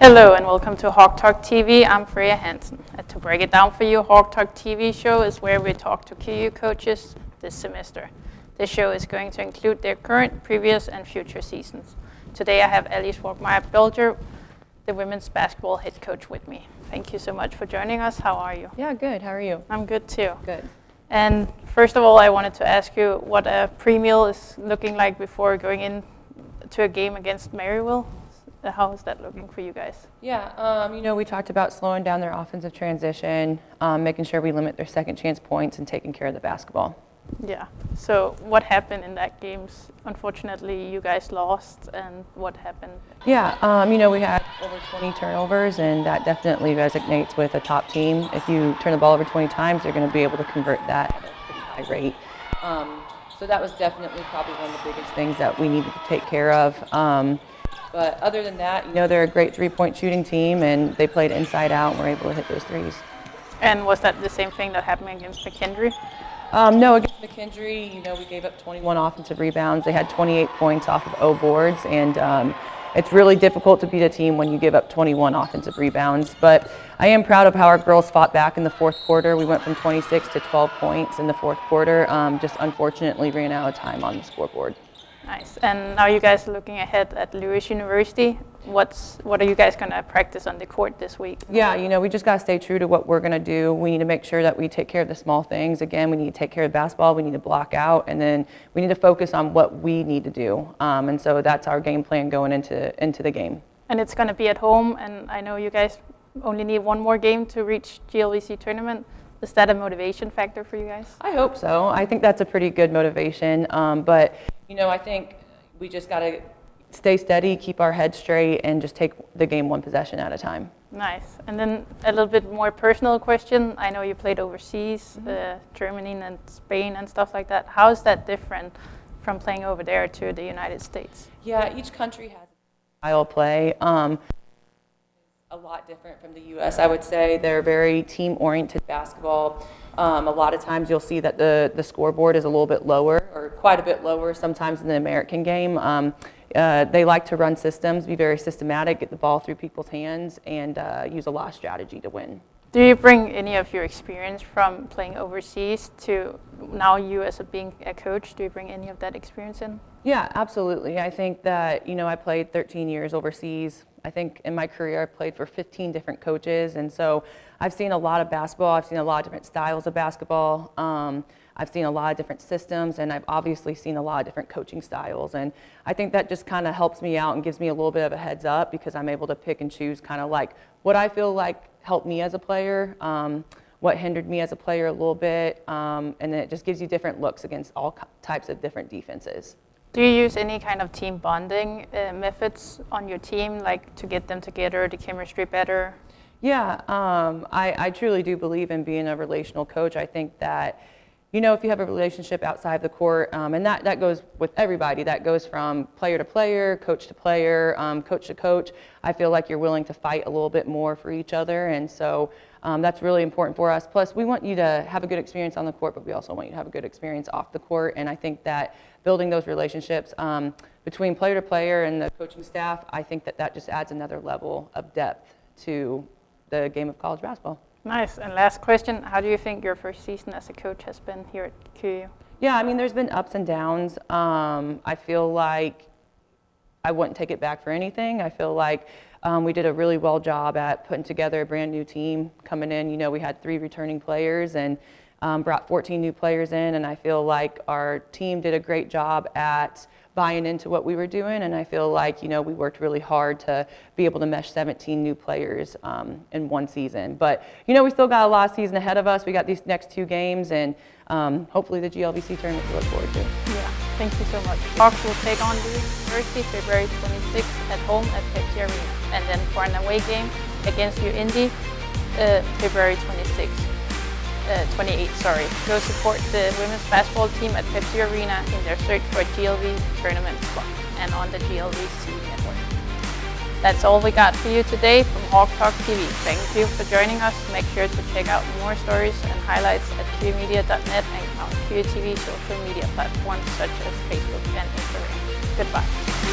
Hello and welcome to Hawk Talk TV. I'm Freya Hansen. And to break it down for you, Hawk Talk TV show is where we talk to KU coaches this semester. This show is going to include their current, previous, and future seasons. Today I have Schwagmeyer, Belger, the women's basketball head coach with me. Thank you so much for joining us. How are you? Yeah, good. How are you? I'm good too. Good. And first of all, I wanted to ask you what a pre-meal is looking like before going in to a game against Maryville. How is that looking for you guys? Yeah, we talked about slowing down their offensive transition, making sure we limit their second chance points, and taking care of the basketball. Yeah. So what happened in that game? Unfortunately, you guys lost, and what happened? Yeah, we had over 20 turnovers, and that definitely resonates with a top team. If you turn the ball over 20 times, you're going to be able to convert that at a pretty high rate. So that was definitely probably one of the biggest things that we needed to take care of. But other than that, they're a great three-point shooting team, and they played inside out and were able to hit those threes. And was that the same thing that happened against McKendree? No, against McKendree, we gave up 21 offensive rebounds. They had 28 points off of 0 boards, and it's really difficult to beat a team when you give up 21 offensive rebounds. But I am proud of how our girls fought back in the fourth quarter. We went from 26 to 12 points in the fourth quarter. Just unfortunately ran out of time on the scoreboard. Nice. And now you guys are looking ahead at Lewis University. What are you guys going to practice on the court this week? Yeah, we just got to stay true to what we're going to do. We need to make sure that we take care of the small things. Again, we need to take care of basketball. We need to block out, and then we need to focus on what we need to do. And so that's our game plan going into the game. And it's going to be at home, and I know you guys only need one more game to reach GLVC tournament. Is that a motivation factor for you guys? I hope so. I think that's a pretty good motivation. But I think we just got to stay steady, keep our heads straight, and just take the game one possession at a time. Nice. And then a little bit more personal question. I know you played overseas, Germany and Spain and stuff like that. How is that different from playing over there to the United States? Yeah, each country has a style of play. A lot different from the U.S., I would say. They're very team-oriented basketball. A lot of times you'll see that the scoreboard is a little bit lower, or quite a bit lower sometimes in the American game. They like to run systems, be very systematic, get the ball through people's hands, and use a lot of strategy to win. Do you bring any of your experience from playing overseas to now you as being a coach? Do you bring any of that experience in? Yeah, absolutely. I think that, I played 13 years overseas. I think in my career I played for 15 different coaches, and so I've seen a lot of basketball. I've seen a lot of different styles of basketball. I've seen a lot of different systems, and I've obviously seen a lot of different coaching styles. And I think that just kind of helps me out and gives me a little bit of a heads up, because I'm able to pick and choose kind of like what I feel like helped me as a player, what hindered me as a player a little bit, and then it just gives you different looks against all types of different defenses. Do you use any kind of team bonding methods on your team, like to get them together, the chemistry better? Yeah, I truly do believe in being a relational coach. I think that, if you have a relationship outside the court, and that goes with everybody, that goes from player to player, coach to player, coach to coach, I feel like you're willing to fight a little bit more for each other, and so that's really important for us. Plus, we want you to have a good experience on the court, but we also want you to have a good experience off the court, and I think that building those relationships between player to player and the coaching staff, I think that just adds another level of depth to the game of college basketball. Nice. And last question, how do you think your first season as a coach has been here at KU? Yeah, there's been ups and downs. I feel like I wouldn't take it back for anything. I feel like we did a really well job at putting together a brand new team coming in. We had 3 returning players and brought 14 new players in, and I feel like our team did a great job at buying into what we were doing, and I feel like, we worked really hard to be able to mesh 17 new players in one season. But, we still got a lot of season ahead of us. We got these next 2 games, and hopefully the GLVC tournament to look forward to. Yeah, thank you so much. Hawks will take on Lewis University February 26th at home at Pepsi Arena, and then for an away game against UIndy February 28th. Go support the women's basketball team at Pepsi Arena in their search for a GLV tournament spot and on the GLVC network. That's all we got for you today from Hawk Talk TV. Thank you for joining us. Make sure to check out more stories and highlights at qmedia.net and on QTV social media platforms such as Facebook and Instagram. Goodbye.